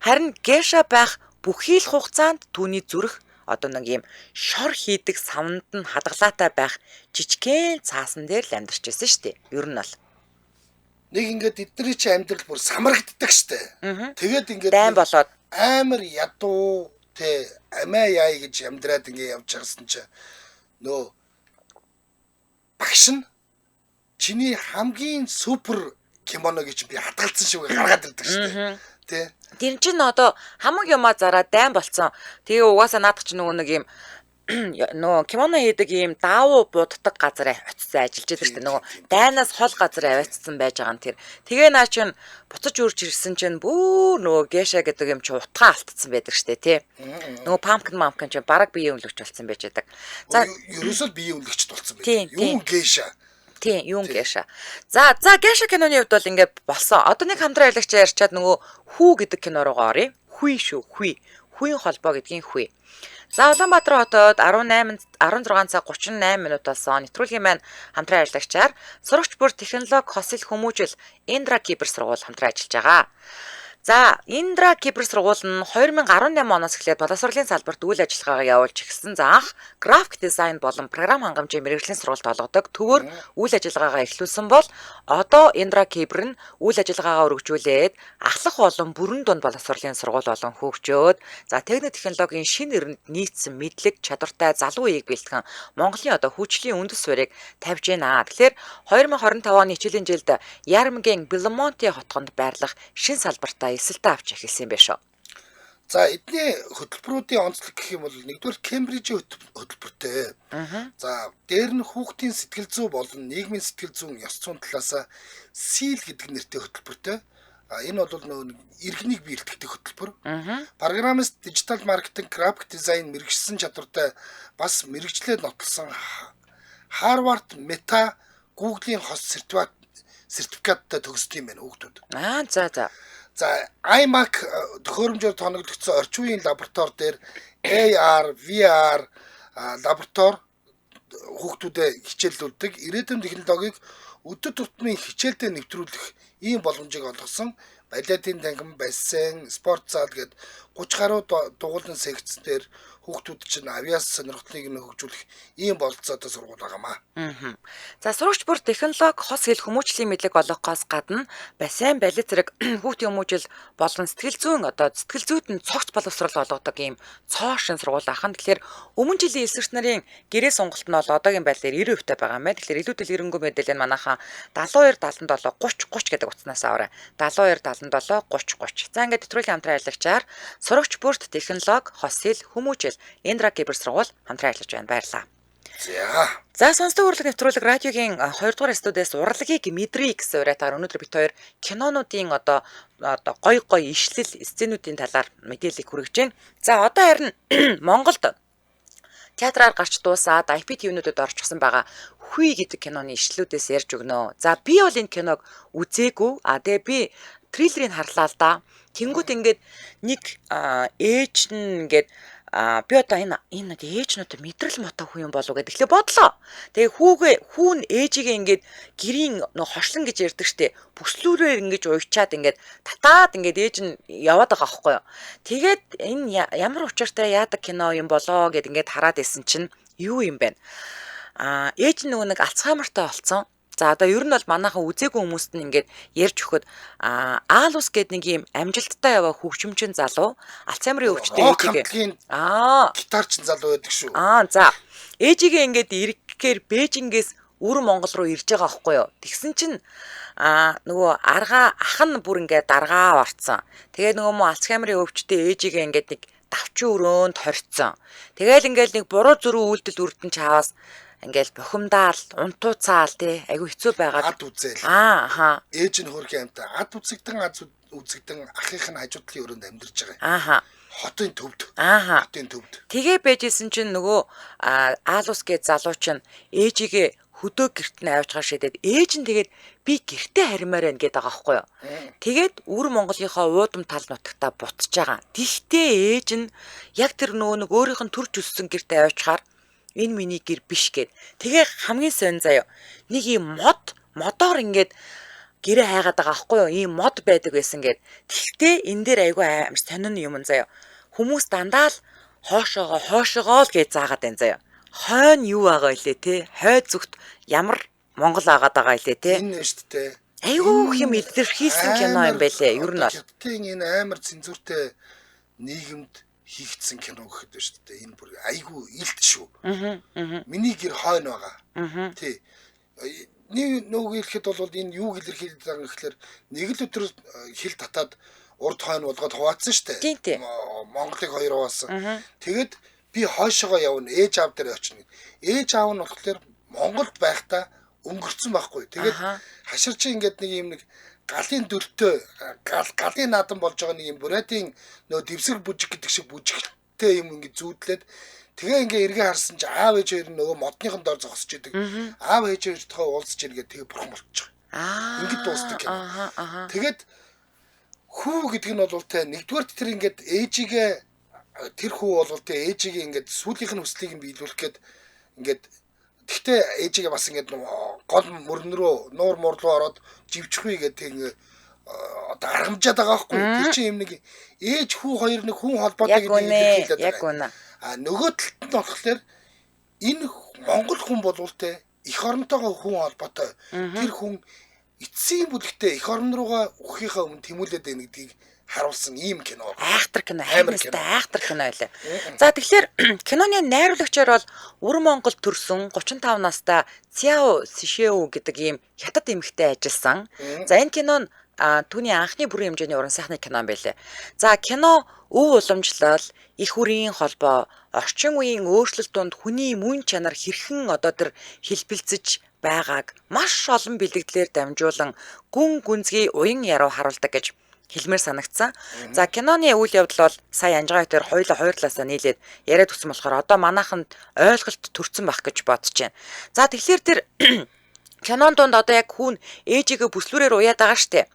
харин геша байх бүхий л хугацаанд түүний зүрх одоо нэг юм шор хийдэг савнд нь хадгалаатай байх жижигхэн цаасан дээр л амьдарч байсан шүү дээ. Ер нь бол
нэг ингээд эдний чи амьдрал бүр самрагддаг штэ. Тэгээд ингээд
дайм болоод
амар ядуу те амиа яа гэж амьдраад ингээд явж байгасан чи нөө багш нь чиний хамгийн супер кимоно гэж би хадгалсан шиг гаргаад ирдэг штэ. Тэ.
Тэр чинь одоо хамаг юмаа зараа дайм болцсон. Тэгээ угаасаа наадах чинь нөгөө нэг юм нөгөө кимоно хийдэг ийм даавуу буддаг газар очисон ажиллаж байдаг шүү дээ. Нөгөө дайнаас хол газар аваацсан байж байгаа нь тэр. Тэгээ наа чинь буцаж үрж ирсэн чинь бүр нөгөө геша гэдэг юм чи утгаа алдсан байдаг шүү дээ, тий. Нөгөө pumpkin чинь бараг биеийн өлөгч болсон байж байдаг.
За ерөөсөө биеийн өлөгчд болсон байдаг. Юу геша.
Тийм, юун геша. За геша киноны хувьд бол ингээд болсон. Одоо нэг хамтран аялагч ярьчаад нөгөө хүү гэдэг кино руугаа оръё. Хүй шүү, хүй. Хүүийн холбоо гэдгийн хүй. За Улаанбаатар хотод 16 цаг 38 минутаас нэвтрүүлгийн маань хамтран ажиллагчаар сурагч бүр технологи хосол хүмүүжил Индра кибер сургууль хамтран ажиллаж байгаа. За Индра кибер сургууль нь 2018 оноос эхлээд боловсролын салбарт үйл ажиллагаагаа явуулж эхэлсэн. За анх график дизайн болон програм хангамжийн мэргэжлийн сургалт олгодог. Төвөөр үйл ажиллагаагаа эхлүүлсэн бол одоо Индра кибер нь үйл ажиллагаагаа өргөжүүлээд ахлах болон бүрэн дунд боловсролын сургууль болон хөгжөөд за техник технологийн шинэ эрдэнэт нийцсэн мэдлэг чадвартай залуу үеийг бэлтгэн Монголын одоо хүчлийн үндэс суурийг тавьж байна. Тэгэхээр 2025 оны хичээлийн жилд Ярмгийн Белмонти хотгонд байрлах шин салбартаа эсэлтэ авч эхэлсэн юм байна шүү.
За эдний хөтөлбөрүүдийн онцлог гэх юм бол нэгдүгээр Кембрижийн хөтөлбөртэй. За дээр нь хүүхдийн сэтгэл зүй болон нийгмийн сэтгэл зүйн ёс зүйн талаас SEAL гэдэг нэртэй хөтөлбөртэй. Энэ бол нөгөө иргэнийг биелтгэдэг хөтөлбөр. Программист, дижитал маркетинг, график дизайн мэргэжсэн чадвартай бас мэргэжлээд нотолсон Harvard, Meta, Google-ийн хос сертификаттай төгсдөг юм байна хүүхдүүд. За iMac төхөөрөмжөөр тоногдсон орчин үеийн лаборатори дээр AR, VR лаборатори хүүхдүүдэд хичээллүүлдэг. Ирээдүйн технологиг өдөр тутмын хичээлдээ нэвтрүүлэх ийм боломжийг олгосон. Балетын тангим, бассейн, спорт зал гээд 30 гаруй дугуулын секц дээр хүүхдүүд чинь авиас сонирхлыг нь хөгжүүлэх ийм бололцоотой сургууль байгаамаа.
За сурагч бүр технологи хос хэл хүмүүжлийн мэдлэг олгохоос гадна бассейн, балет зэрэг хүүхдийн хүмүүжил болон сэтгэл зүйд нь цогц боловсрол олгодог ийм цоо шин сургууль ахын. Тэгэхээр өмнө жилийн эсвэрч нарын гэрээ сонголт нь бол одоогийн байдлаар 90% байгаа юм байна. Тэгэхээр илүү дэлгэрэнгүй мэдээлэл нь манайхаа 72 77 30 30 гэдэг утаснаас аваарай. 72 77 30 30. За ингээд нэвтрүүлгийн хамтран ажиллагчаар сурагч бүрт технологи хос хэл хүмүүжил Индра кибер сургууль хамтран ажиллаж байна. Баярлалаа. За сонсдог урлагийн нэвтрүүлэг радиогийн 2 дугаар студиэс урлагийг мэдрээ гэсэн урайтаар өнөөдөр бид хоёр кинонуудын одоо гой ишлэл сценүүдийн талаар мэдээллийг хүргэж байна. За одоо харин Монголд театраар гарч дуусаад IPTV-нүүдэд орчихсон байгаа Хүй гэдэг киноны ишлэлүүдээс ярьж өгнө. За би бол энэ киног үзээгүй. Тэгээ би трейлерыг харлаа л да. Тэнгүүд ингээд нэг ээж нь ингээд би одоо энэ ээжнүүд мэдрэл мотоо хүн юм болов гэдэг ихлэ бодлоо. Тэгээ хүүн ээжигээ ингээд гэрийн хошлон гэж ярьдаг штеп. Бүслүүрээр ингэж уйчаад ингээд татаад ингээд ээж нь яваад байгаа байхгүй юу. Тэгээд энэ ямар учиртай яадаг кино юм болоо гэд ингээд хараад исэн чинь юу юм бэ? Ээж нь нөгөө нэг Альцгеймертай болсон. За одоо ер нь бол манайхан үзээгүй хүмүүст нь ингээд ярьж өгөхөд Аалус гэдэг нэг юм амжилттай яваа хөгжимчин залуу Альцгеймерийн өвчтэй ээжигээ
гитарчин залуу байдаг шүү.
За ээжигээ ингээд ирэхээр Бээжингээс өвөр Монгол руу ирж байгаа байхгүй юу. Тэгсэн чинь нөгөө ах нь бүр ингээд даргаа орцсон. Тэгээ нөгөө Альцгеймерийн өвчтэй ээжигээ ингээд нэг давчин өрөөнд хорцсон. Тэгээл ингээд нэг буруу зөрүү үйлдэл үрдэн чааваас ингээл бухимдаал, унтууцаал тий айгу хэцүү байгаад
ад үзэл. Ээж нь хөрх юмтай ад үзэгдэн ахих нь хажуудлын өрөөнд амьдарч байгаа. Хотын төвд. Хотын төвд.
Тэгээ байжсэн чинь нөгөө Аалус гээд залуу чинь ээжигээ хөдөө гэрт нь авч гашээдээд ээж нь тэгээд би гэртээ харимаар байна гэдэг байгаа байхгүй юу. Тэгээд өвөр Монголынхоо уудам тал нутагтаа буцаж байгаа. Тэгтээ ээж нь яг тэр нөгөө нэг өөрийнх нь төрж өссөн гэртээ авчаар энэ миний гэр биш гэд. Тэгээ хамгийн сонь заяа. Нэг юм модоор ингээд гэрээ хайгаад байгаа аахгүй юу? Ийм мод байдаг байсан гэд. Тэгтээ энэ дээр айгүй амар сонин юм заяа. Хүмүүс дандаа л хоошоогоо л гэж заагаад байна заяа. Хойно юу байгаа илээ те? Хой зүгт ямар Монгол агаад байгаа илээ те?
Энэ шүү дээ.
Айгүй юм илэрхийлсэн кино юм байлээ. Ер нь бол.
Тэгтээ энэ амар цензуртэй нийгэмд хийгдсэн кино гэхэд байна шүү дээ. Энэ бүр айгүй илт шүү. Миний гэр хойно байгаа. Тий. Нэг нөгөө хэлэхэд бол энэ юу илэрхийлж байгаа юм гэхээр нэг л өдөр хил татаад урд хойно болгоод хуваацсан шүү дээ. Монголыг хоёр хуваасан. Тэгэд би хойшоогоо явна, ээж аав дээр очино. Ээж аав нь болохоор Монголд байхдаа өнгөрцөн байхгүй. Тэгээд хаширч ингээд нэг юм нэг галын дөртөө галын наадам болж байгаа нэг юм буратийн нөө дэвсгэр бүжиг гэдэг шиг бүжигтэй юм ингээд зүүдлээд тэгээ ингээ эргээ харсан чи аав ээж хоёр нөгөө модныхон доор зогсож идэг. Аав ээж хоёр тохоо уулзж иргээ тэгээ бурхан болчих. Ингээд дуустдаг юм. Тэгээд хүү гэдэг нь бол тэ нэгдүгээр тэр ингээд ээжигээ тэр хүү бол тэ ээжигээ ингээд сүүлийнх нь хүслийг нь биелүүлэх гээд ингээд тэгтээ ээжигээ бас ингээд гол мөрөн рүү нуур муурлуу ороод живчихвээ гэдэг ингээ одоо аргамжаад байгаа байхгүй. Тэр чинь юм нэг ээж хүү хоёр нэг хүн холбоотой гэдэг юм хэлээд
яг үнэ.
Нөгөө талд нь болохоор энэ Монгол хүн болвол те эх оронтойгоо хүн холбоотой. Тэр хүн эцсийн бүлэгтээ эх орон руугаа өгөхийнхаа өмнө тэмүүлээд байна гэдгийг харуулсан ийм кино.
Айхтар кино, айхтар кино байлаа. За тэгэхээр киноны найруулагчаар бол Өр Монгол төрсөн 35 настай Цяо Сишэу гэдэг ийм хятад эмэгтэй ажилласан. За энэ кино нь түүний анхны бүрэн хэмжээний уран сайхны кино байлаа. За кино өв уламжлал, их хүрийн холбоо, орчин үеийн өөрчлөлт донд хүний мөн чанар хэрхэн одоо тэр хэлбэлцэж байгааг маш олон бэлэгдлээр дамжуулан гүн гүнзгий уян яруу харуулдаг гэж хэлмээр санагдсан. За киноны үйл явдал бол сая анжгаа хоёр хоёулаа хоёр талаасаа нийлээд яриад өгсөн болохоор одоо манайханд ойлголт төрсэн байх гэж бодож байна. За тэгэхээр тэр кинон донд одоо яг хүн ээжигээ бүслүүрээр уяад байгаа штэ.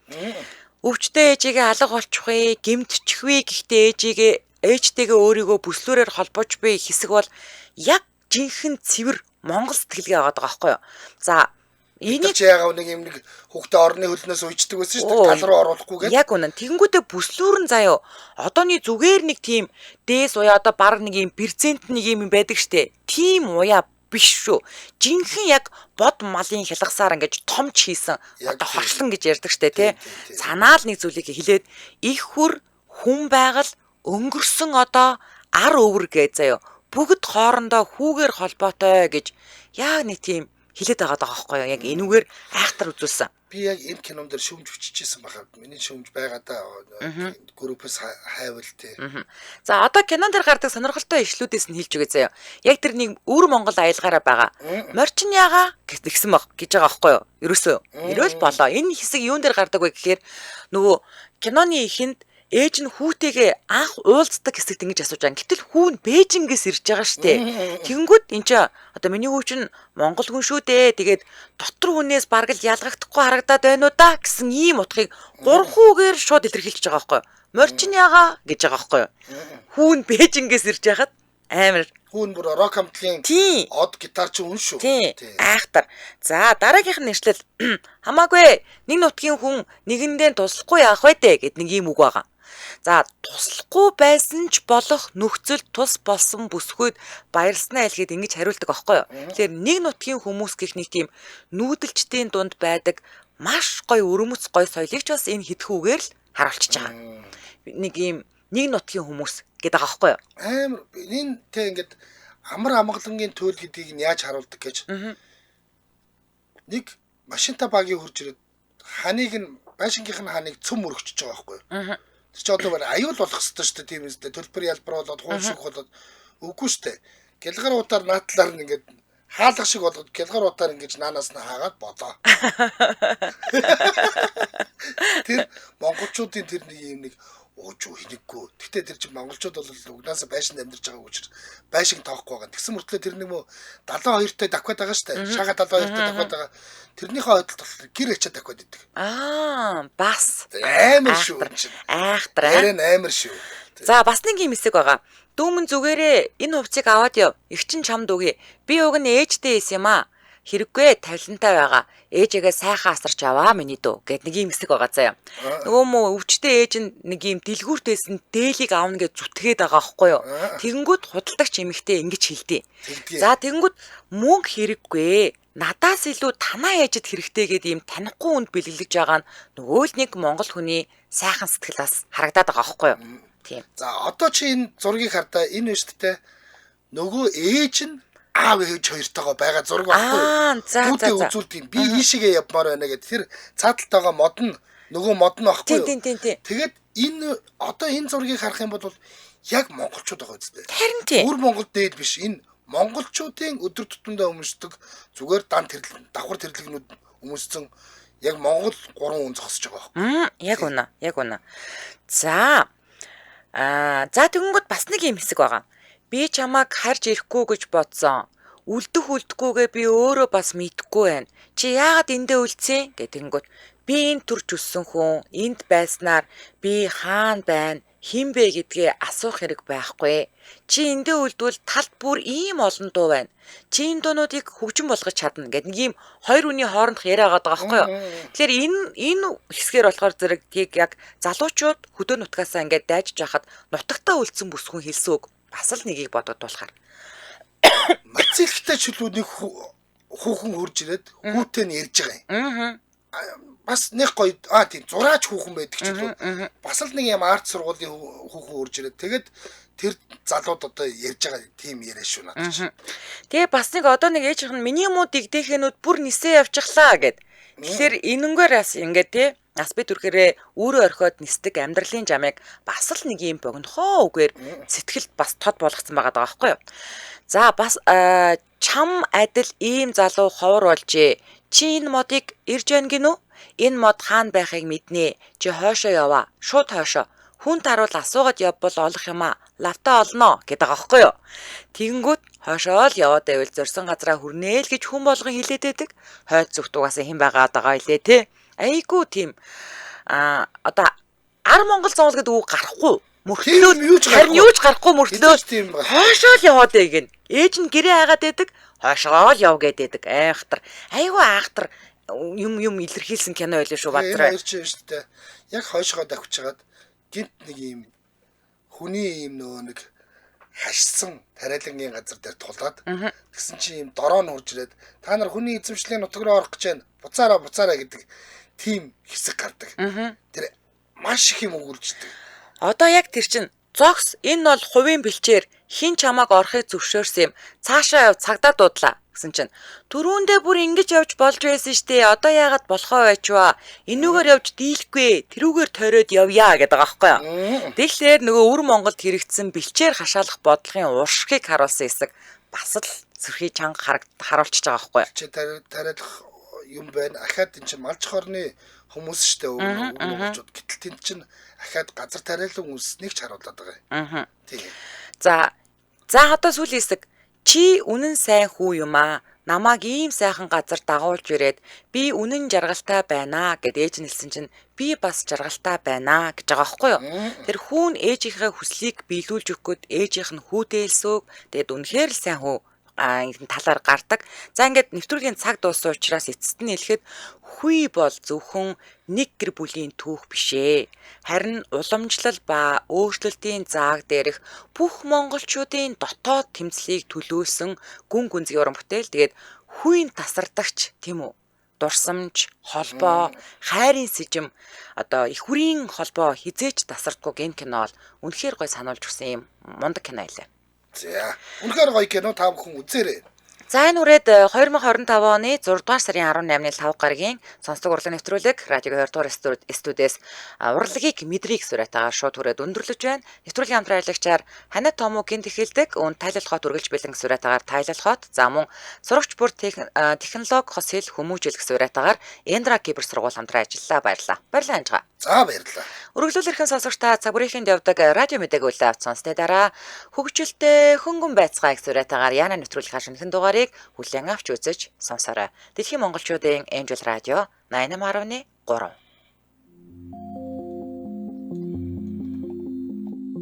Өвчтөө ээжигээ алга болчихвээ, гэмтчихвээ гэхдээ ээжтэйгээ өөрийгөө бүслүүрээр холбооч буй хэсэг бол яг жинхэнэ цэвэр Монгол сэтгэлгээ байгаа байхгүй юу. За энийг
яагаад нэг юм нэг хүүхдээ орны хөлнөөс уйчдаг байсан шүү дээ. Тал руу оруулахгүй гэдэг.
Яг үнэн. Тэгэнгүүтээ бүслүүрэн заяа. Одооний зүгээр нэг тийм дээс уяа одоо баг нэг юм перцент нэг юм байдаг штэ. Тийм уяа биш шүү. Жинхэнэ яг бод малын хялгасаар ингэж томч хийсэн одоо хоршлон гэж ярьдаг штэ тий. Санаал нэг зүйлийг хэлээд их хүр хүн байгаль өнгөрсөн одоо ар өвөр гэж заяа. Бүгд хоорондоо хүүгээр холбоотой гэж яг нэг тийм хэлээд байгаа байхгүй юу? Яг энүүгээр айхтар үзүүлсэн.
Би яг энэ кинон дээр шүүмж хүчижсэн байхад миний шүүмж байгаа даа группээс хайвал тий.
За одоо кинон дээр гардаг сонирхолтой ишлүүдээс нь хэлж өгье заяа. Яг тэр нэг Өр Монгол аялгаараа байгаа. Морчин яага гэсэн баг гэж байгаа байхгүй юу? Ерөөсөө. Ерөөл болоо. Энэ хэсэг юун дээр гардаг вэ гэхээр нөгөө киноны ихэнд ээж нь хүүтэйгээ анх уулздаг хэсэгт ингэж асууж байгаа. Гэтэл хүү нь Бээжингээс ирж байгаа штэ. Тэгэнгүүт энэ ч одоо миний хүү чинь Монгол хүн шүү дээ. Тэгээд дотор хүнээс бараг л ялгахдахгүй харагдаад байна уу да гэсэн ийм утгыг гурван хүүгээр шууд илэрхийлж байгаа байхгүй юу? Морчин яага гэж байгаа байхгүй юу? Хүү нь Бээжингээс ирж яхад амар
хүүн бүр рок хамтлагийн од гитар ч үн шүү.
Айхтар. За дараагийнх нь нэршлэл хамаагүй нэг нутгийн хүн нэгэндээ туслахгүй яах вэ дээ гэд нэг ийм үг байгаа. За туслахгүй байсан ч болох нөхцөл тус болсон бүсгүйд баярлснаа хэлгээд ингэж хариулдаг аахгүй юу. Тэгэхээр нэг нутгийн хүмүүс гэх нэг тийм нүүдэлчдийн дунд байдаг маш гоё өрөмөц гоё соёлыг ч бас энэ хэдхүүгээр л харуулчихж байгаа. Нэг ийм нэг нутгийн хүмүүс гэдэг байгаа аахгүй юу.
Амар энэ тэ ингээд амар амгалангийн төлөв гэдгийг нь яаж харуулдаг гэж. Нэг машинта багийн хурж ирээд ханыг нь байшингийнх нь ханыг цөм өргөчж байгаа аахгүй юу. Тэр чи одоо аюул болох хэрэгтэй шүү дээ тийм үстэй. Төлбөр ялбар болоод хуульших болоод үгүй шүү дээ. Гэлгар утаар наадлаар нь ингээд хаалга шиг болгоод гэлгар утаар ингэж наанаас нь хаагаад болоо. Тэр монголчуудын тэр нэг юм нэг уужуу хинэггүй. Гэтэ тэр чинь монголчууд бол угнаасаа байшинд амьдарч байгаа учраас байшин тоохгүй байгаа. Тэгсэн мөртлөө тэр нэг мө 72-тай давхад байгаа шүү дээ. Шага 72-тай давхад байгаа. Тэрнийхээ ойдолд болохоор гэр ачаад давхад идэг.
Бас
амар шүү.
Айхтар.
Ярэн амар шүү.
За бас нэг юм хэсэг байгаа. Дүүмэн зүгээрээ энэ хувцсыг аваад яв. Их чин чамд өгье. Би уг нь ээжтэй эс юм аа. Хэрэггүй тавилантай байгаа. Ээжээгээ сайхан асарч аваа миний дүү гэд нэг юм хэсэг байгаа заяа. Нөгөө мө өвчтэй ээж нь нэг юм дэлгүүртээс нь дээлийг аавна гэж зүтгээд байгаа байхгүй юу. Тэгэнгүүт худалдагч эмэгтэй ингэж хэлдэг. За тэгэнгүүт мөнгө хэрэггүй. Надаас илүү танаа ээжэд хэрэгтэй гэдэг юм танихгүй хүнд бэлгэлж байгаа нь нөгөө л нэг монгол хүний сайхан сэтгэлээс харагдаад байгаа байхгүй юу. Тийм.
За одоо чи энэ зургийг хардаа энэ өсттэй нөгөө ээж нь аав ээж хоёртойгоо байгаа зураг байхгүй юу?
За.
Үзүүлдэг юм. Би ийшээгээ явмаар байна гэд тэр цааталтайгаа мод нь Нөгөө мод нь байхгүй юу?
Тийм.
Тэгээд энэ одоо энэ зургийг харах юм бол яг монголчууд байгаа үстэй.
Харин тийм.
Бүр Монгол дээд биш. Энэ монголчуудын өдөр тутамдаа өмсдөг зүгээр давхар тэрлэгнүүд өмссөн яг Монгол 3 хүн зогсож байгаа байхгүй.
Яг үнэ. За тэгэнгүүт бас нэг юм хэсэг байгаа. Би чамайг харж ирэхгүй гэж бодсон. Үлдэхгүйгээ би өөрөө бас мэдэхгүй байна. Чи яагаад эндээ үлдсэн гэдэнгүүт би энд төрж өссөн хүн, энд байснаар би хаана байна, хэн бэ гэдгээ асуух хэрэг байхгүй. Чи эндээ үлдвэл талд бүр ийм олон дуу байна. Чи энэ дуунуудыг хөгжин болгож чадна гэдэг нэг ийм хоёр хүний хоорондох яриа байгаа байхгүй юу? Тэгэхээр энэ хэсгээр болохоор зэрэг тийг яг залуучууд хөдөө нутгаасаа ингээд дайжж яхад нутагтаа үлдсэн бүсгүн хэлсэн үг бас л нэгийг бодогдуулахаар.
Мацилхтай чөлөөний хүүхэн хурж ирээд хүүтэй нь ярьж байгаа юм. Бас нэг гоё тийм зураач хүүхэн байдаг ч лөө. Бас л нэг юм арт сургуулийн хүүхэн хурж ирээд тэгээд тэр залууд одоо ярьж байгаа тийм яриа шүү надад.
Тэгээ бас нэг одоо нэг ээжийнх нь миний муу дэгдэхэнүүд бүр нисээ явчихлаа гэд. Тэгэхээр энэнгээр бас ингээд тий нас би түрхээрээ өөрөө орхиод нисдэг амьдралын жамыг бас л нэг юм богинохоо үгээр сэтгэлд бас тод болгоцсон байгаа даа байхгүй юу. За бас чам адил ийм залуу ховор болжээ. Чи энэ модыг ирж байна гинүү? Энэ мод хаана байхыг мэднэ. Чи хойшоо яваа. Шууд хойшоо. Хүнт харуул асуугаад явбал олох юм аа. Лавтаа олноо гэдэг байгаа байхгүй юу. Тэгэнгүүт хойшоо л яваад байвал зорсон газараа хүрнэ л гэж хүн болгон хэлээд байдаг. Хойд зүгт угаасаа хэн байгаа илээ те. Айгуу тийм одоо ар Монгол зовлол гэдэг үг гарахгүй. Мөртлөө харин юуж гарахгүй мөртлөө хойшоо л яваад байг. Ээж нь гэрээ хайгаад байдаг. Хойшоо л яв гэдэг айхтар. Айгуу айхтар юм илэрхийлсэн кино байлаа шүү бадраа.
Энэ ирж шүү дээ. Яг хойшоо давхичаад гинт нэг юм хүний юм нөгөө нэг хашсан тариалангийн газар дээр тулаад тэгсэн чинь юм дороо нь хурж ирээд та нар хүний эзэмшлийн нутаг руу орох гэж байна. Буцаараа гэдэг тийм хэсэг гардаг. Тэр маш их юм өгүүлждэг.
Одоо яг тэр чин зогс энэ бол хувийн бэлчээр хин чамааг орохыг зөвшөөрсөн юм. Цаашаа яв цагдаа дуудлаа гэсэн чинь түрүүндээ бүр ингэж явж болж байсан штэ. Одоо яагаад болохоо байчваа. Энүүгээр явж дийлэхгүй. Тэрүүгээр тойроод явъя гэдэг байгаа байхгүй юу. Тэгэхээр нөгөө өвөр Монголд хэрэгцсэн бэлчээр хашаалах бодлогын уршигыг харуулсан хэсэг бас л сэрхий чанга харуулчихж байгаа байхгүй юу.
Чи тариалах юм байна. Ахаад эн чинь малч хорны хүмүүс штэ өвөрчүүд. Гэтэл тэнд чинь ахаад газар тариалан үнснийг ч харуулдаг байгаа. Тийм.
За одоо сүүлийн хэсэг чи үнэн сайн хүү юм аа. Намааг ийм сайхан газар дагуулж ирээд би үнэн жаргалтай байна гэд ээж нь хэлсэн чинь би бас жаргалтай байна гэж байгаа байхгүй юу. Тэр хүүн ээжийнхээ хүслийг биелүүлж өгөхөд ээжийнх нь хүүдээ хэлсөг. Тэгэд үнэхээр л сайн хүү энэ талаар гардаг. За ингээд нэвтрүүлгийн цаг дууссан учраас эцэст нь хэлэхэд хүй бол зөвхөн нэг гэр бүлийн түүх бишээ. Харин уламжлал ба өөрчлөлтийн зааг дээрх бүх монголчуудын дотоод тэмцлийг төлөөсөн гүн гүнзгий уран бүтээл. Тэгээд хүйн тасардагч тийм үү? Дурсамж, холбоо, хайрын сэжим одоо их хүрийн холбоо хизээч тасардгүй энэ кино бол үнэхээр гой сануулж өгсөн юм мундаг кино байлаа.
За үнэхээр гоё кино та бүхэн үзээрэй.
За энэ үрээд 2025 оны 6 дугаар сарын 18-ны 5 гарагийн сонсдог урлаг нэвтрүүлэг радио 2 дугаар студиэс урлагийг мэдрийг сураатаагаар шууд хүрээд өндөрлөж байна. Нэвтрүүлгийн хамтран аялагчаар Ханаа Томоо гинт эхэлдэг өн тайлал хот үргэлж бэлэн сураатаагаар тайлал хот за мөн сурагч бүр технологи хос хэл хүмүүжүүлэх сураатаагаар Эндра кибер сургууль хамтран ажиллаа баярлаа. Баярлалаа анжгаа.
За баярлалаа.
Үргэлжлүүлэрхэн сонсогчдаа цаг бүрийнхэнд явдаг радио мэдээг үлээ авч сонсны дараа хөгжилтэй хөнгөн байцгаа их сураатаагаар яна нэвтрүүлэх хашинхэн дугаарыг хүлээн авч үзэж сонсоорой. Дэлхийн монголчуудын Angel Radio 88.3